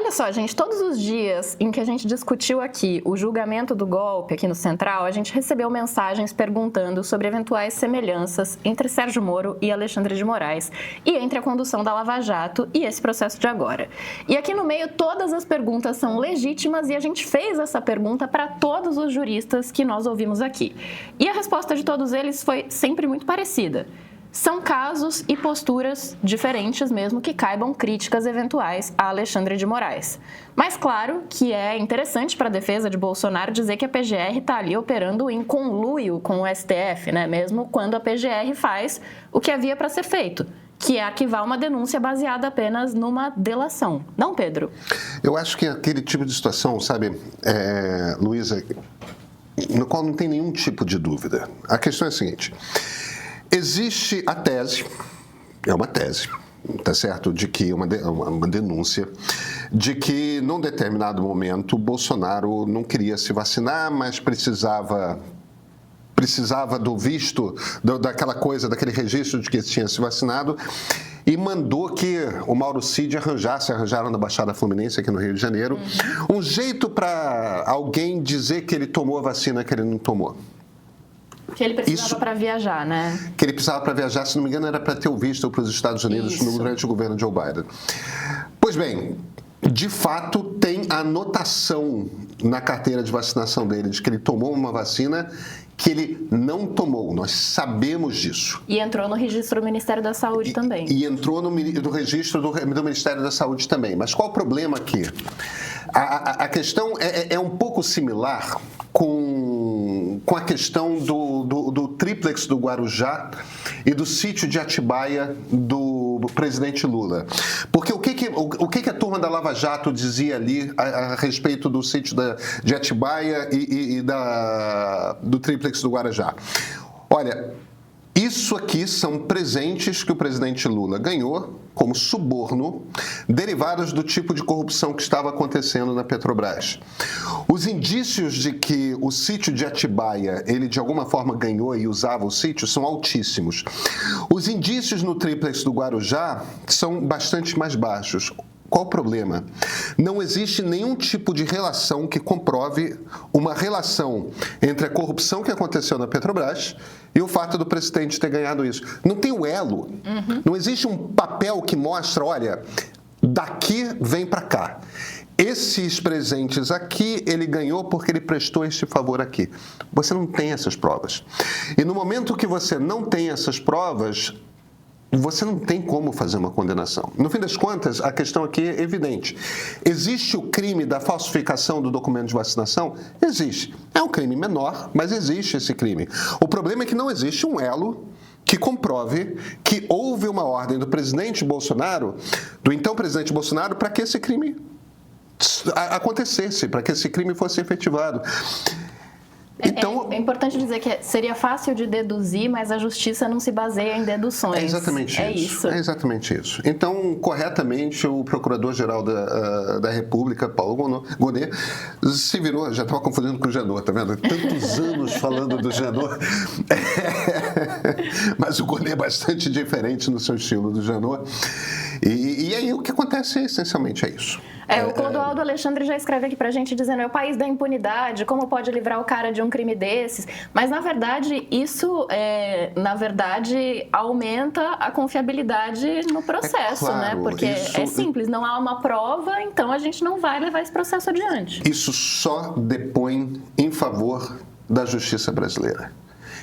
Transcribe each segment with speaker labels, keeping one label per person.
Speaker 1: Olha só, gente, todos os dias em que a gente discutiu aqui o julgamento do golpe aqui no Central, a gente recebeu mensagens perguntando sobre eventuais semelhanças entre Sérgio Moro e Alexandre de Moraes e entre a condução da Lava Jato e esse processo de agora. E aqui no meio, todas as perguntas são legítimas e a gente fez essa pergunta para todos os juristas que nós ouvimos aqui. E a resposta de todos eles foi sempre muito parecida. São casos e posturas diferentes mesmo que caibam críticas eventuais a Alexandre de Moraes. Mas claro que é interessante para a defesa de Bolsonaro dizer que a PGR está ali operando em conluio com o STF, né? Mesmo quando a PGR faz o que havia para ser feito, que é arquivar uma denúncia baseada apenas numa delação. Não, Pedro?
Speaker 2: Eu acho que aquele tipo de situação, sabe, Luísa, no qual não tem nenhum tipo de dúvida. A questão é a seguinte: existe a tese, é uma tese, tá certo, de que uma denúncia de que num determinado momento o Bolsonaro não queria se vacinar, mas precisava do visto, daquela coisa, daquele registro de que tinha se vacinado, e mandou que o Mauro Cid arranjaram na Baixada Fluminense, aqui no Rio de Janeiro, um jeito para alguém dizer que ele tomou a vacina que ele não tomou.
Speaker 1: Que ele precisava para viajar, né?
Speaker 2: Que ele precisava para viajar, se não me engano, era para ter o visto para os Estados Unidos durante o governo de Joe Biden. Pois bem, de fato, tem a anotação na carteira de vacinação dele de que ele tomou uma vacina que ele não tomou. Nós sabemos disso.
Speaker 1: E entrou no registro do Ministério da Saúde também.
Speaker 2: E entrou no registro do Ministério da Saúde também. Mas qual o problema aqui? A questão é um pouco similar com a questão do triplex do Guarujá e do sítio de Atibaia do presidente Lula. Porque o que a turma da Lava Jato dizia ali a respeito do sítio de Atibaia e do triplex do Guarujá? Olha, isso aqui são presentes que o presidente Lula ganhou como suborno, derivados do tipo de corrupção que estava acontecendo na Petrobras. Os indícios de que o sítio de Atibaia, ele de alguma forma ganhou e usava o sítio, são altíssimos. Os indícios no triplex do Guarujá são bastante mais baixos. Qual o problema? Não existe nenhum tipo de relação que comprove uma relação entre a corrupção que aconteceu na Petrobras e o fato do presidente ter ganhado isso. Não tem o elo. Não existe um papel que mostra, olha, daqui vem para cá. Esses presentes aqui, ele ganhou porque ele prestou este favor aqui. Você não tem essas provas. E no momento que você não tem essas provas, você não tem como fazer uma condenação. No fim das contas, a questão aqui é evidente. Existe o crime da falsificação do documento de vacinação? Existe. É um crime menor, mas existe esse crime. O problema é que não existe um elo que comprove que houve uma ordem do presidente Bolsonaro, do então presidente Bolsonaro, para que esse crime acontecesse, para que esse crime fosse efetivado. Então,
Speaker 1: é importante dizer que seria fácil de deduzir, mas a justiça não se baseia em deduções.
Speaker 2: É exatamente isso. É exatamente isso. Então, corretamente, o Procurador-Geral da República, Paulo Gonet, se virou, já estava confundindo com o Janot, tá vendo? Tantos anos falando do Janot. Mas o Gonet é bastante diferente no seu estilo do Janot. E aí o que acontece essencialmente é isso.
Speaker 1: O Clodoaldo Alexandre já escreve aqui pra gente dizendo: é o país da impunidade, como pode livrar o cara de um crime desses? Mas, na verdade, isso, aumenta a confiabilidade no processo,
Speaker 2: claro,
Speaker 1: né? Porque é simples, não há uma prova, então a gente não vai levar esse processo adiante.
Speaker 2: Isso só depõe em favor da justiça brasileira.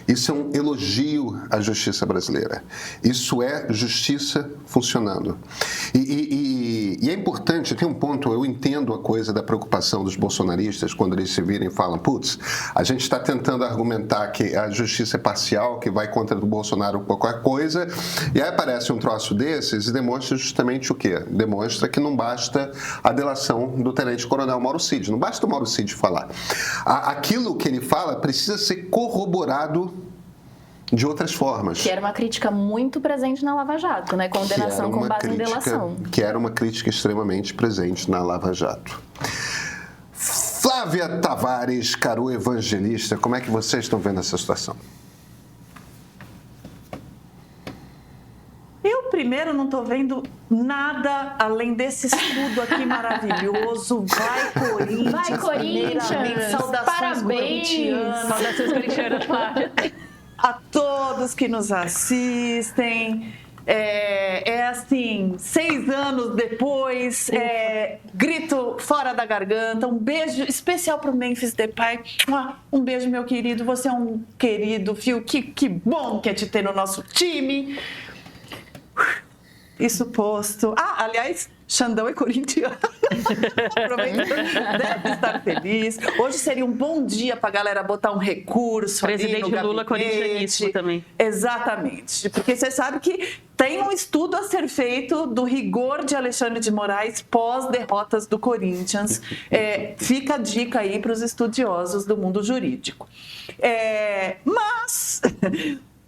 Speaker 2: Isso é um elogio à justiça brasileira. Isso é justiça funcionando. E é importante, tem um ponto, eu entendo a coisa da preocupação dos bolsonaristas quando eles se viram e falam: putz, a gente está tentando argumentar que a justiça é parcial, que vai contra o Bolsonaro qualquer coisa, e aí aparece um troço desses e demonstra justamente o quê? Demonstra que não basta a delação do tenente-coronel Mauro Cid, não basta o Mauro Cid falar. Aquilo que ele fala precisa ser corroborado de outras formas.
Speaker 1: Que era uma crítica muito presente na Lava Jato, né? Condenação com base em delação.
Speaker 2: Que era uma crítica extremamente presente na Lava Jato. Flávia Tavares, Caru Evangelista, como é que vocês estão vendo essa situação?
Speaker 3: Primeiro, não estou vendo nada além desse escudo aqui maravilhoso. Vai, Corinthians!
Speaker 1: Vai, Corinthians!
Speaker 3: Saudações
Speaker 1: Parabéns!
Speaker 3: corintianas!
Speaker 1: Saudações corintianas, Flávia!
Speaker 3: A todos que nos assistem. Assim, 6 anos depois, grito fora da garganta, um beijo especial pro Memphis Depay. Um beijo, meu querido, você é um querido, Fio, que bom que é te ter no nosso time. Isso posto. Aliás, Xandão é corintiano. Aproveitando, deve estar feliz. Hoje seria um bom dia para a galera botar um recurso.
Speaker 4: Presidente
Speaker 3: ali no
Speaker 4: Lula corintianíssimo também.
Speaker 3: Exatamente. Porque você sabe que tem um estudo a ser feito do rigor de Alexandre de Moraes pós-derrotas do Corinthians. Fica a dica aí para os estudiosos do mundo jurídico. Mas...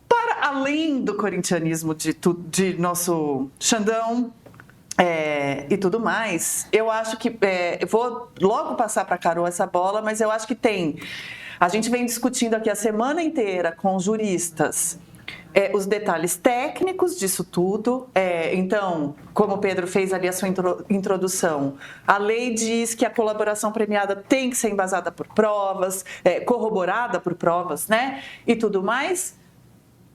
Speaker 3: Para além do corintianismo de nosso Xandão e tudo mais, eu acho que... eu vou logo passar para a Carol essa bola, mas eu acho que tem... A gente vem discutindo aqui a semana inteira com juristas os detalhes técnicos disso tudo. Então, como o Pedro fez ali a sua introdução, a lei diz que a colaboração premiada tem que ser embasada por provas, corroborada por provas, né? E tudo mais...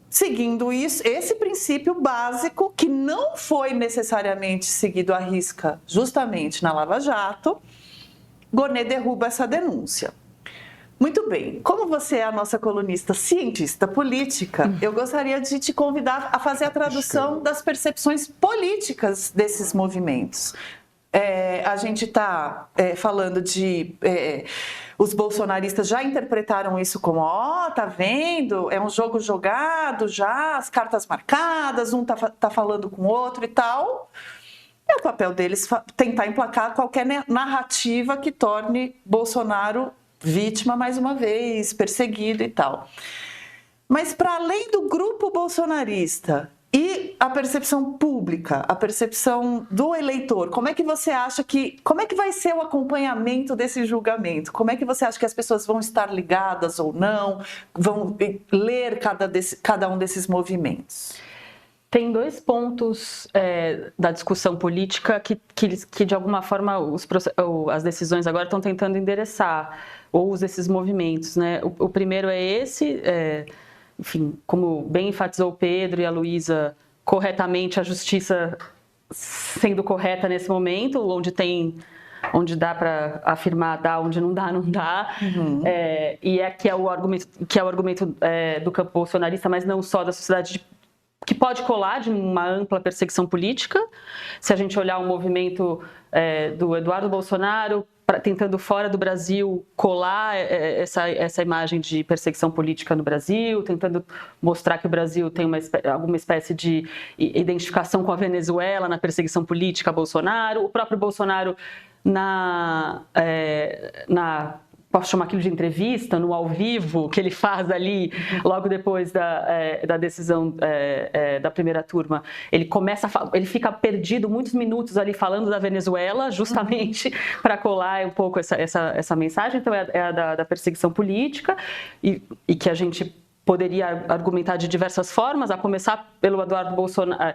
Speaker 3: Seguindo isso, esse princípio básico que não foi necessariamente seguido à risca justamente na Lava Jato, Gonê derruba essa denúncia. Muito bem, como você é a nossa colunista cientista política, eu gostaria de te convidar a fazer a tradução das percepções políticas desses movimentos. A gente está falando de... os bolsonaristas já interpretaram isso como, tá vendo? É um jogo jogado já, as cartas marcadas, um tá falando com o outro e tal. É o papel deles tentar emplacar qualquer narrativa que torne Bolsonaro vítima mais uma vez, perseguido e tal. Mas para além do grupo bolsonarista... E a percepção pública, a percepção do eleitor, como é que você acha como é que vai ser o acompanhamento desse julgamento? Como é que você acha que as pessoas vão estar ligadas ou não? Vão ler cada um desses movimentos?
Speaker 4: Tem 2 pontos da discussão política que de alguma forma as decisões agora estão tentando endereçar, ou esses movimentos, né? O primeiro é esse... Enfim, como bem enfatizou o Pedro e a Luísa, corretamente a justiça sendo correta nesse momento, onde dá para afirmar dá, onde não dá, não dá. Uhum. E que é o argumento do campo bolsonarista, mas não só da sociedade, que pode colar de uma ampla perseguição política. Se a gente olhar o movimento do Eduardo Bolsonaro, tentando fora do Brasil colar essa imagem de perseguição política no Brasil, tentando mostrar que o Brasil tem alguma espécie de identificação com a Venezuela na perseguição política a Bolsonaro. O próprio Bolsonaro posso chamar aquilo de entrevista, no ao vivo, que ele faz ali, logo depois da decisão da primeira turma. Ele fica perdido muitos minutos ali falando da Venezuela, justamente para colar um pouco essa mensagem. Então, é a da perseguição política, e que a gente poderia argumentar de diversas formas, a começar pelo Eduardo Bolsonaro.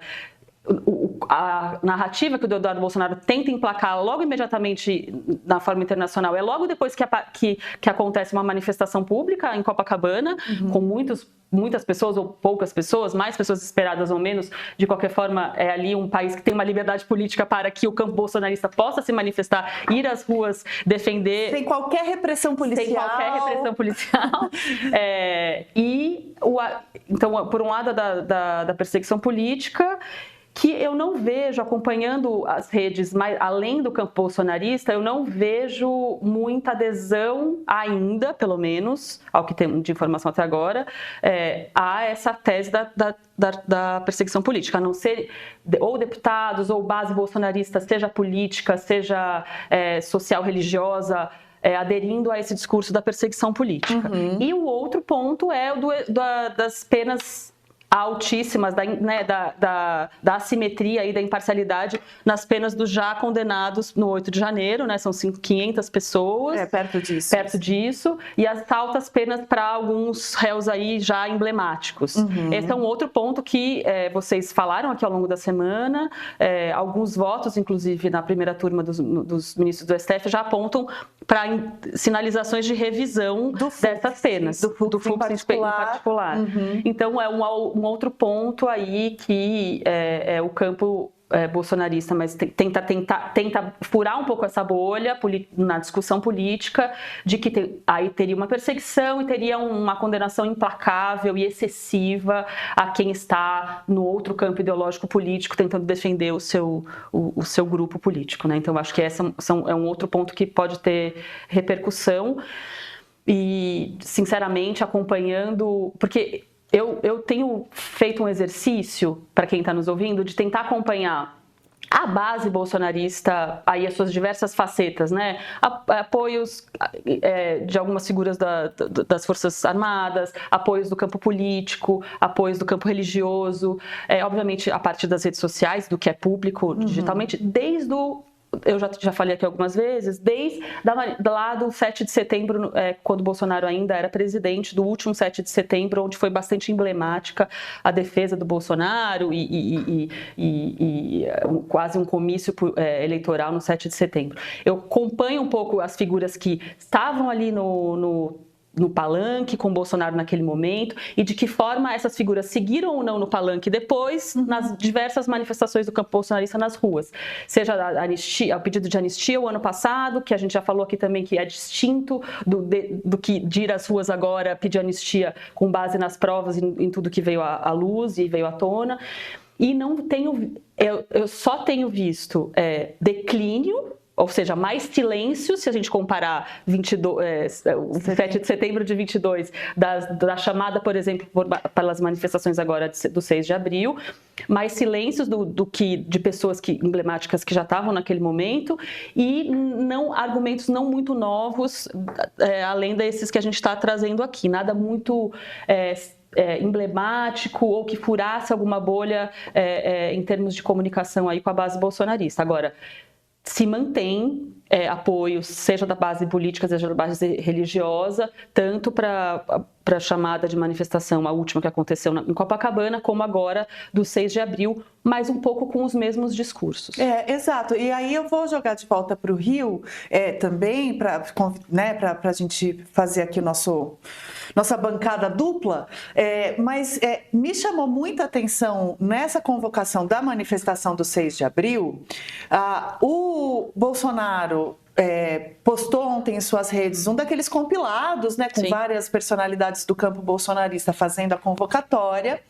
Speaker 4: A narrativa que o Eduardo Bolsonaro tenta emplacar logo imediatamente na forma internacional é logo depois que acontece uma manifestação pública em Copacabana, com muitas pessoas ou poucas pessoas, mais pessoas esperadas ou menos. De qualquer forma, é ali um país que tem uma liberdade política para que o campo bolsonarista possa se manifestar, ir às ruas, defender...
Speaker 3: Sem qualquer repressão policial.
Speaker 4: Sem qualquer repressão policial. Então, por um lado, da perseguição política, que eu não vejo, acompanhando as redes, além do campo bolsonarista, eu não vejo muita adesão ainda, pelo menos, ao que tem de informação até agora, a essa tese da perseguição política, a não ser ou deputados ou base bolsonarista, seja política, seja social, religiosa, aderindo a esse discurso da perseguição política. E o outro ponto é o das penas altíssimas da assimetria e da imparcialidade nas penas dos já condenados no 8 de janeiro, né? São 500 pessoas.
Speaker 3: Perto disso.
Speaker 4: Perto disso. E as altas penas para alguns réus aí já emblemáticos. Esse é um outro ponto que vocês falaram aqui ao longo da semana. Alguns votos, inclusive, na primeira turma dos ministros do STF já apontam para sinalizações de revisão dessas penas.
Speaker 3: Do fluxo em particular.
Speaker 4: Então, é um outro ponto aí que o campo bolsonarista, mas tenta furar um pouco essa bolha na discussão política de que aí teria uma perseguição e teria uma condenação implacável e excessiva a quem está no outro campo ideológico político tentando defender o seu grupo político, né? Então, acho que esse é um outro ponto que pode ter repercussão e, sinceramente, acompanhando... Porque eu tenho feito um exercício, para quem está nos ouvindo, de tentar acompanhar a base bolsonarista, aí as suas diversas facetas, né? Apoios de algumas figuras das Forças Armadas, apoios do campo político, apoios do campo religioso, obviamente a partir das redes sociais, do que é público digitalmente, desde eu já falei aqui algumas vezes, desde lá do 7 de setembro, quando Bolsonaro ainda era presidente, do último 7 de setembro, onde foi bastante emblemática a defesa do Bolsonaro e quase um comício eleitoral no 7 de setembro. Eu acompanho um pouco as figuras que estavam ali no palanque com Bolsonaro naquele momento e de que forma essas figuras seguiram ou não no palanque depois nas diversas manifestações do campo bolsonarista nas ruas. Seja o pedido de anistia o ano passado, que a gente já falou aqui também que é distinto do que de ir às ruas agora pedir anistia com base nas provas e em tudo que veio à luz e veio à tona. E eu só tenho visto declínio, ou seja, mais silêncio, se a gente comparar o 7 de setembro de 22, da chamada, por exemplo, pelas manifestações agora do 6 de abril, mais silêncios de pessoas emblemáticas que já estavam naquele momento e argumentos não muito novos, além desses que a gente está trazendo aqui. Nada muito... emblemático ou que furasse alguma bolha em termos de comunicação aí com a base bolsonarista. Agora, se mantém apoio, seja da base política, seja da base religiosa, tanto para a chamada de manifestação, a última que aconteceu em Copacabana, como agora do 6 de abril, mas um pouco com os mesmos discursos.
Speaker 3: Exato. E aí eu vou jogar de volta para o Rio também, para a gente fazer aqui nossa bancada dupla, mas me chamou muita atenção nessa convocação da manifestação do 6 de abril, o Bolsonaro postou ontem em suas redes um daqueles compilados, né, com várias personalidades do campo bolsonarista fazendo a convocatória.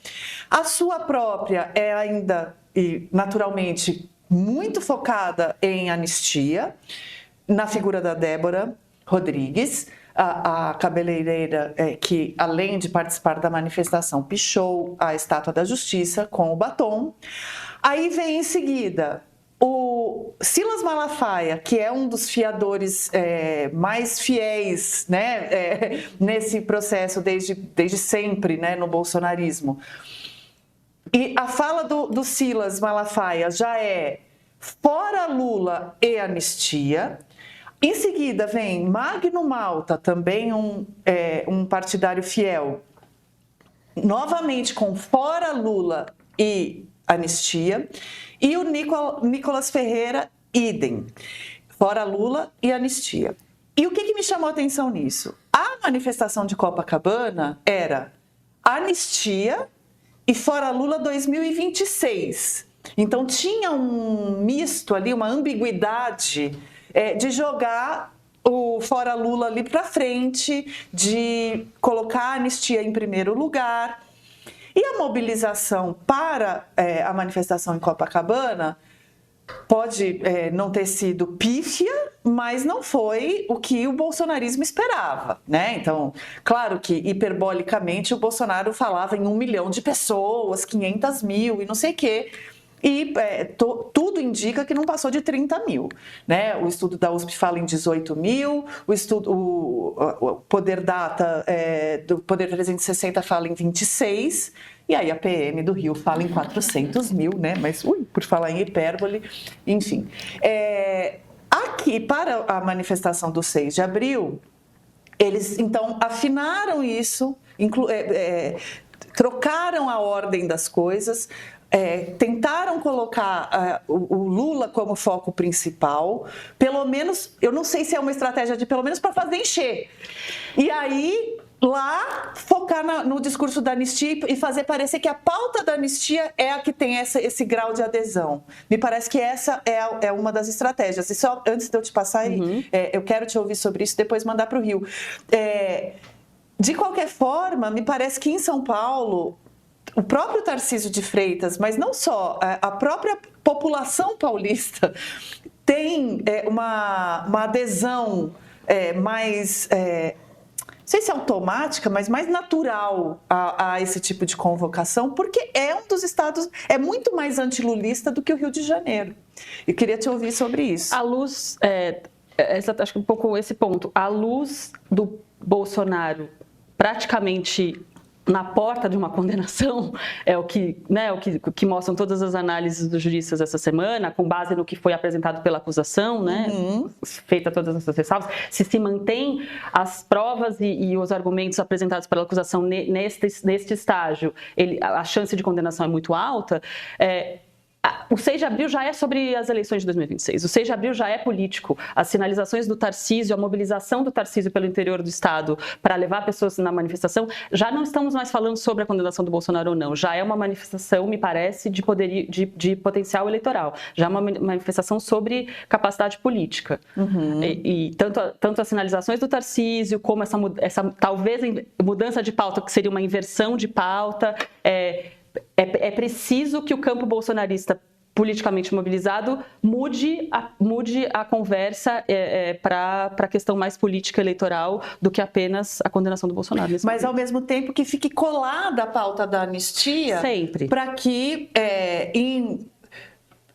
Speaker 3: A sua própria é ainda, e naturalmente, muito focada em anistia, na figura da Débora Rodrigues, a cabeleireira que, além de participar da manifestação, pichou a Estátua da Justiça com o batom. Aí vem em seguida o Silas Malafaia, que é um dos fiadores mais fiéis, né, nesse processo desde sempre, né, no bolsonarismo. E a fala do Silas Malafaia já é fora Lula e anistia. Em seguida vem Magno Malta, também um partidário fiel, novamente com fora Lula e anistia. E o Nicolas Ferreira, idem, fora Lula e anistia. E o que me chamou a atenção nisso? A manifestação de Copacabana era anistia e fora Lula 2026. Então tinha um misto ali, uma ambiguidade de jogar o fora Lula ali para frente, de colocar a anistia em primeiro lugar. E a mobilização para a manifestação em Copacabana pode não ter sido pífia, mas não foi o que o bolsonarismo esperava, né? Então, claro que hiperbolicamente o Bolsonaro falava em 1 milhão de pessoas, 500 mil e não sei o quê. E tudo indica que não passou de 30 mil, né? O estudo da USP fala em 18 mil, o Poder Data do Poder 360 fala em 26, E aí a PM do Rio fala em 400 mil, né? Mas, por falar em hipérbole, enfim. Aqui, para a manifestação do 6 de abril, eles, então, afinaram isso, trocaram a ordem das coisas, tentaram colocar o Lula como foco principal, pelo menos, eu não sei se é uma estratégia de pelo menos para fazer encher. E aí, lá, focar no discurso da anistia e fazer parecer que a pauta da anistia é a que tem esse grau de adesão. Me parece que essa é uma das estratégias. E só antes de eu te passar aí, eu quero te ouvir sobre isso e depois mandar para o Rio. De qualquer forma, me parece que em São Paulo, o próprio Tarcísio de Freitas, mas não só, a própria população paulista tem uma adesão mais, não sei se é automática, mas mais natural a esse tipo de convocação, porque é um dos estados, é muito mais antilulista do que o Rio de Janeiro. Eu queria te ouvir sobre isso.
Speaker 4: À luz, acho que um pouco esse ponto, à luz do Bolsonaro praticamente na porta de uma condenação, é o que mostram todas as análises dos juristas essa semana, com base no que foi apresentado pela acusação, né? Feita todas essas ressalvas, se mantém as provas e os argumentos apresentados pela acusação neste estágio, a chance de condenação é muito alta. O 6 de abril já é sobre as eleições de 2026. O 6 de abril já é político. As sinalizações do Tarcísio, a mobilização do Tarcísio pelo interior do Estado para levar pessoas na manifestação, já não estamos mais falando sobre a condenação do Bolsonaro ou não. Já é uma manifestação, me parece, de potencial eleitoral. Já é uma manifestação sobre capacidade política. E tanto as sinalizações do Tarcísio, como essa talvez mudança de pauta, que seria uma inversão de pauta, é preciso que o campo bolsonarista politicamente mobilizado mude a conversa para a questão mais política eleitoral do que apenas a condenação do Bolsonaro.
Speaker 3: Mas, ao mesmo tempo, que fique colada a pauta da anistia.
Speaker 4: Sempre.
Speaker 3: Para que,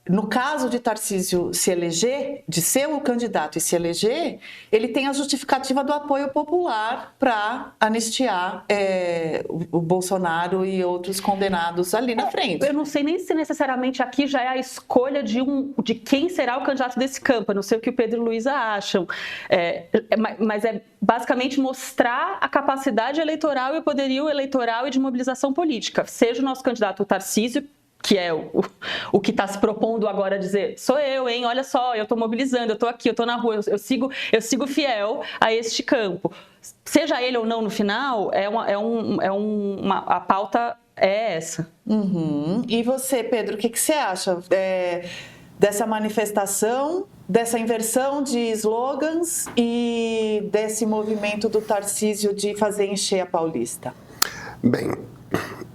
Speaker 3: no caso de Tarcísio se eleger, de ser o candidato e se eleger, ele tem a justificativa do apoio popular para anistiar o Bolsonaro e outros condenados ali na frente.
Speaker 4: Eu não sei nem se necessariamente aqui já é a escolha de quem será o candidato desse campo. Eu não sei o que o Pedro e Luísa acham. Mas é basicamente mostrar a capacidade eleitoral e o poderio eleitoral e de mobilização política. Seja o nosso candidato o Tarcísio, que é o que está se propondo agora a dizer, sou eu, hein? Olha só, eu estou mobilizando, eu estou aqui, eu estou na rua, eu sigo fiel a este campo. Seja ele ou não no final, a pauta é essa.
Speaker 3: E você, Pedro, o que você acha dessa manifestação, dessa inversão de slogans e desse movimento do Tarcísio de fazer encher a Paulista?
Speaker 2: Bem,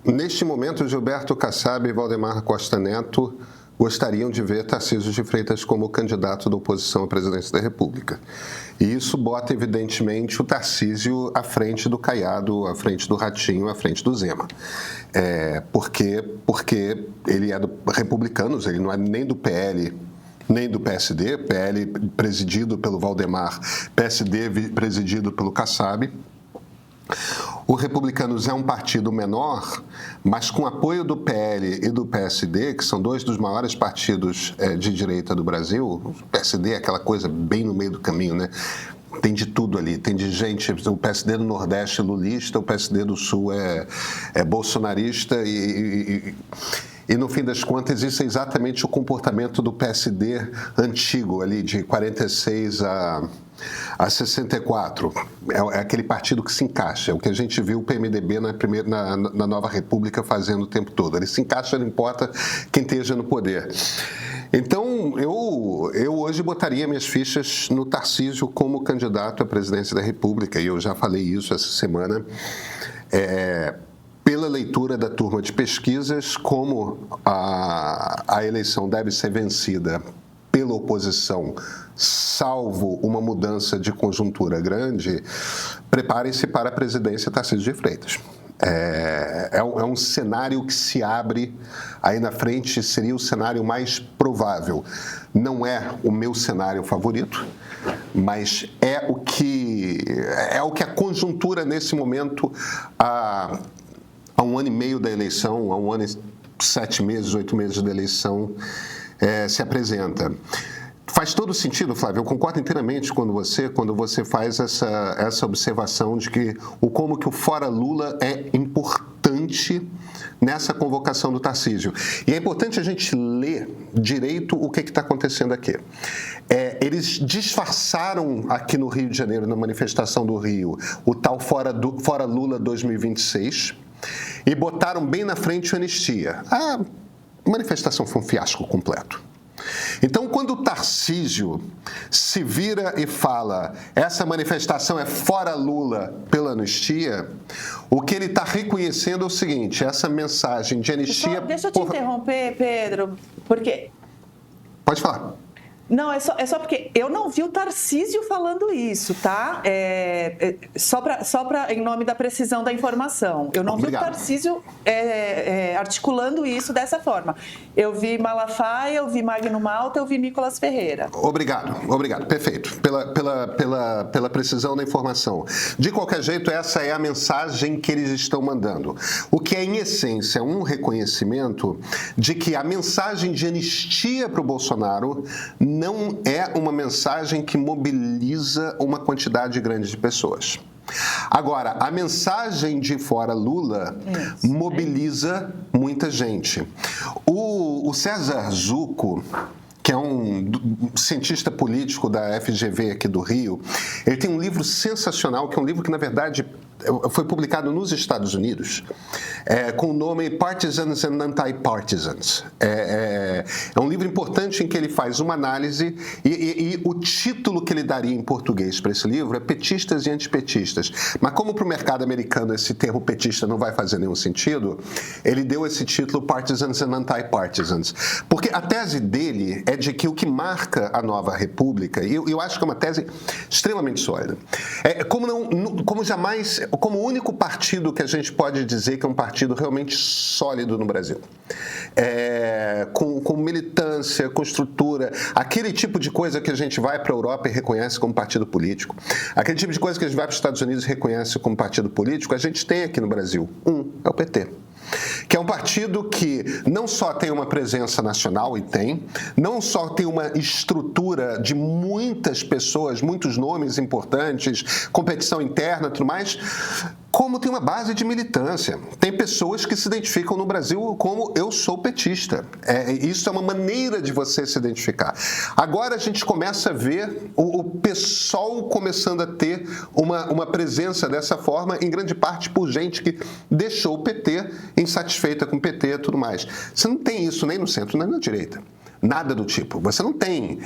Speaker 2: neste momento, Gilberto Kassab e Valdemar Costa Neto gostariam de ver Tarcísio de Freitas como candidato da oposição à presidência da República. E isso bota, evidentemente, o Tarcísio à frente do Caiado, à frente do Ratinho, à frente do Zema. Porque ele é do Republicanos, ele não é nem do PL, nem do PSD, PL presidido pelo Valdemar, PSD presidido pelo Kassab. O Republicanos é um partido menor, mas com apoio do PL e do PSD, que são dois dos maiores partidos de direita do Brasil. O PSD é aquela coisa bem no meio do caminho, né? Tem de tudo ali, tem de gente, o PSD do Nordeste é lulista, o PSD do Sul é bolsonarista e no fim das contas, isso é exatamente o comportamento do PSD antigo, ali de 46 a 64. É aquele partido que se encaixa. É o que a gente viu o PMDB na Nova República fazendo o tempo todo. Ele se encaixa, não importa quem esteja no poder. Então, eu hoje botaria minhas fichas no Tarcísio como candidato à presidência da República, e eu já falei isso essa semana. Pela leitura da turma de pesquisas, como a eleição deve ser vencida pela oposição, salvo uma mudança de conjuntura grande, preparem-se para a presidência Tarcísio de Freitas. É um cenário que se abre aí na frente, seria o cenário mais provável. Não é o meu cenário favorito, mas é o que a conjuntura nesse momento a 1 ano e meio da eleição, a 1 ano e 7 meses, 8 meses da eleição, se apresenta. Faz todo sentido, Flávio, eu concordo inteiramente quando você faz essa observação de que como que o Fora Lula é importante nessa convocação do Tarcísio. E é importante a gente ler direito o que está acontecendo aqui. Eles disfarçaram aqui no Rio de Janeiro, na manifestação do Rio, o tal Fora Lula 2026 e botaram bem na frente a anistia. A manifestação foi um fiasco completo. Então, quando o Tarcísio se vira e fala essa manifestação é fora Lula pela anistia, o que ele está reconhecendo é o seguinte, essa mensagem de anistia...
Speaker 3: Deixa eu te interromper, Pedro, porque...
Speaker 2: Pode falar.
Speaker 3: Não, é só porque eu não vi o Tarcísio falando isso, tá? Só para em nome da precisão da informação. Eu não
Speaker 2: Obrigado.
Speaker 3: vi o Tarcísio articulando isso dessa forma. Eu vi Malafaia, eu vi Magno Malta, eu vi Nicolas Ferreira.
Speaker 2: Obrigado, perfeito, pela precisão da informação. De qualquer jeito, essa é a mensagem que eles estão mandando. O que é, em essência, um reconhecimento de que a mensagem de anistia para o Bolsonaro não é uma mensagem que mobiliza uma quantidade grande de pessoas. Agora, a mensagem de Fora Lula mobiliza muita gente. O César Zucco, que é um cientista político da FGV aqui do Rio, ele tem um livro sensacional, que é um livro que, na verdade, foi publicado nos Estados Unidos, com o nome Partisans and Anti-Partisans. É um livro importante em que ele faz uma análise e o título que ele daria em português para esse livro é Petistas e Antipetistas. Mas como para o mercado americano esse termo petista não vai fazer nenhum sentido, ele deu esse título Partisans and Anti-Partisans. Porque a tese dele é de que o que marca a nova república, e eu acho que é uma tese extremamente sólida, como o único partido que a gente pode dizer que é um partido realmente sólido no Brasil, com militância, com estrutura, aquele tipo de coisa que a gente vai para a Europa e reconhece como partido político, aquele tipo de coisa que a gente vai para os Estados Unidos e reconhece como partido político, a gente tem aqui no Brasil. É o PT. Que é um partido que não só tem uma presença nacional, não só tem uma estrutura de muitas pessoas, muitos nomes importantes, competição interna e tudo mais, como tem uma base de militância. Tem pessoas que se identificam no Brasil como eu sou petista. Isso é uma maneira de você se identificar. Agora a gente começa a ver o PSOL começando a ter uma presença dessa forma, em grande parte por gente que deixou o PT insatisfeita com o PT e tudo mais. Você não tem isso nem no centro, nem na direita. Nada do tipo. Você não tem.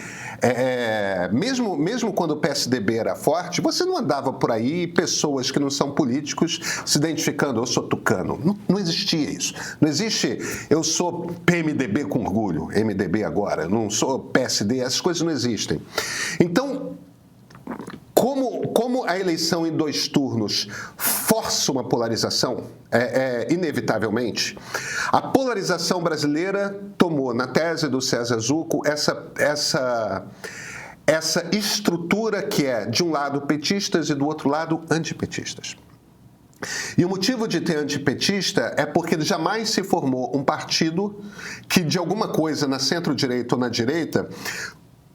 Speaker 2: Mesmo quando o PSDB era forte, você não andava por aí pessoas que não são políticos se identificando, eu sou tucano. Não existia isso. Não existe, eu sou PMDB com orgulho, MDB agora, não sou PSD, essas coisas não existem. Então, como a eleição em 2 turnos força uma polarização, inevitavelmente, a polarização brasileira tomou, na tese do César Zucco, essa estrutura que é, de um lado, petistas e do outro lado, antipetistas. E o motivo de ter antipetista é porque jamais se formou um partido que, de alguma coisa, na centro-direita ou na direita,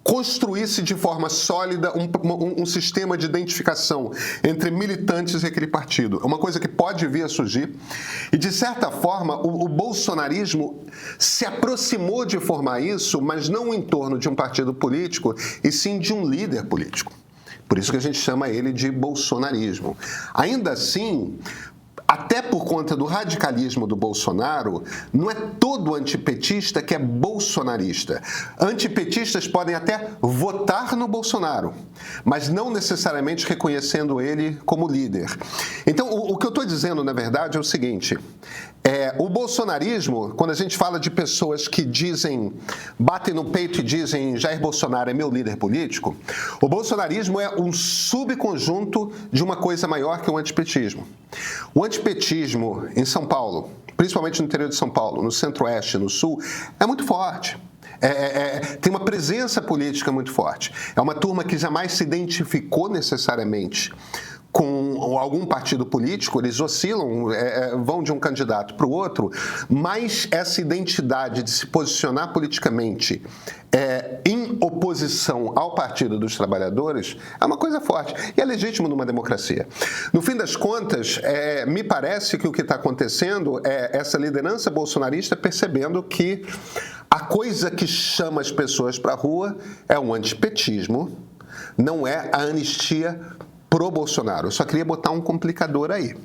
Speaker 2: construísse de forma sólida um sistema de identificação entre militantes e aquele partido. É uma coisa que pode vir a surgir. E, de certa forma, o bolsonarismo se aproximou de formar isso, mas não em torno de um partido político, e sim de um líder político. Por isso que a gente chama ele de bolsonarismo. Ainda assim, até por conta do radicalismo do Bolsonaro, não é todo antipetista que é bolsonarista. Antipetistas podem até votar no Bolsonaro, mas não necessariamente reconhecendo ele como líder. Então, o que eu estou dizendo, na verdade, é o seguinte: o bolsonarismo, quando a gente fala de pessoas que batem no peito e dizem Jair Bolsonaro é meu líder político, o bolsonarismo é um subconjunto de uma coisa maior que o antipetismo. O antipetismo em São Paulo, principalmente no interior de São Paulo, no centro-oeste, no sul, é muito forte. Tem uma presença política muito forte. É uma turma que jamais se identificou necessariamente com algum partido político, eles oscilam, vão de um candidato para o outro, mas essa identidade de se posicionar politicamente em oposição ao Partido dos Trabalhadores é uma coisa forte e é legítimo numa democracia. No fim das contas, me parece que o que está acontecendo é essa liderança bolsonarista percebendo que a coisa que chama as pessoas para a rua é o antipetismo, não é a anistia pro-Bolsonaro. Eu só queria botar um complicador aí.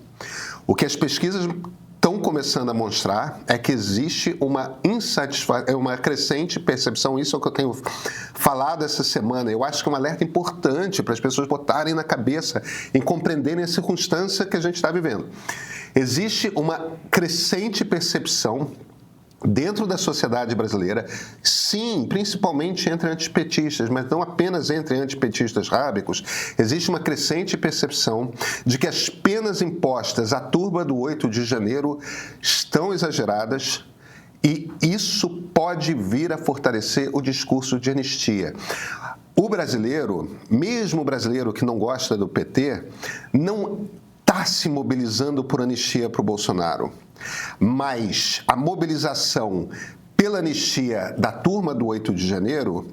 Speaker 2: O que as pesquisas estão começando a mostrar é que existe uma crescente percepção, isso é o que eu tenho falado essa semana, eu acho que é um alerta importante para as pessoas botarem na cabeça e compreenderem a circunstância que a gente está vivendo. Existe uma crescente percepção dentro da sociedade brasileira, sim, principalmente entre antipetistas, mas não apenas entre antipetistas rábicos, existe uma crescente percepção de que as penas impostas à turba do 8 de janeiro estão exageradas e isso pode vir a fortalecer o discurso de anistia. O brasileiro, mesmo o brasileiro que não gosta do PT, não está se mobilizando por anistia para o Bolsonaro. Mas a mobilização pela anistia da turma do 8 de janeiro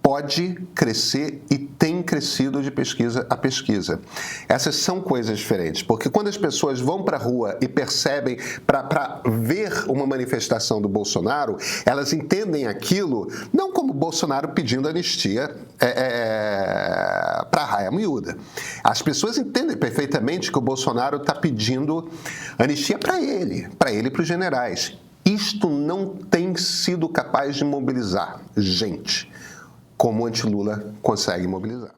Speaker 2: pode crescer e tem crescido de pesquisa a pesquisa. Essas são coisas diferentes, porque quando as pessoas vão para a rua e percebem, para ver uma manifestação do Bolsonaro, elas entendem aquilo não como Bolsonaro pedindo anistia para a raia miúda. As pessoas entendem perfeitamente que o Bolsonaro está pedindo anistia para ele e para os generais. Isto não tem sido capaz de mobilizar gente como o anti-Lula consegue mobilizar.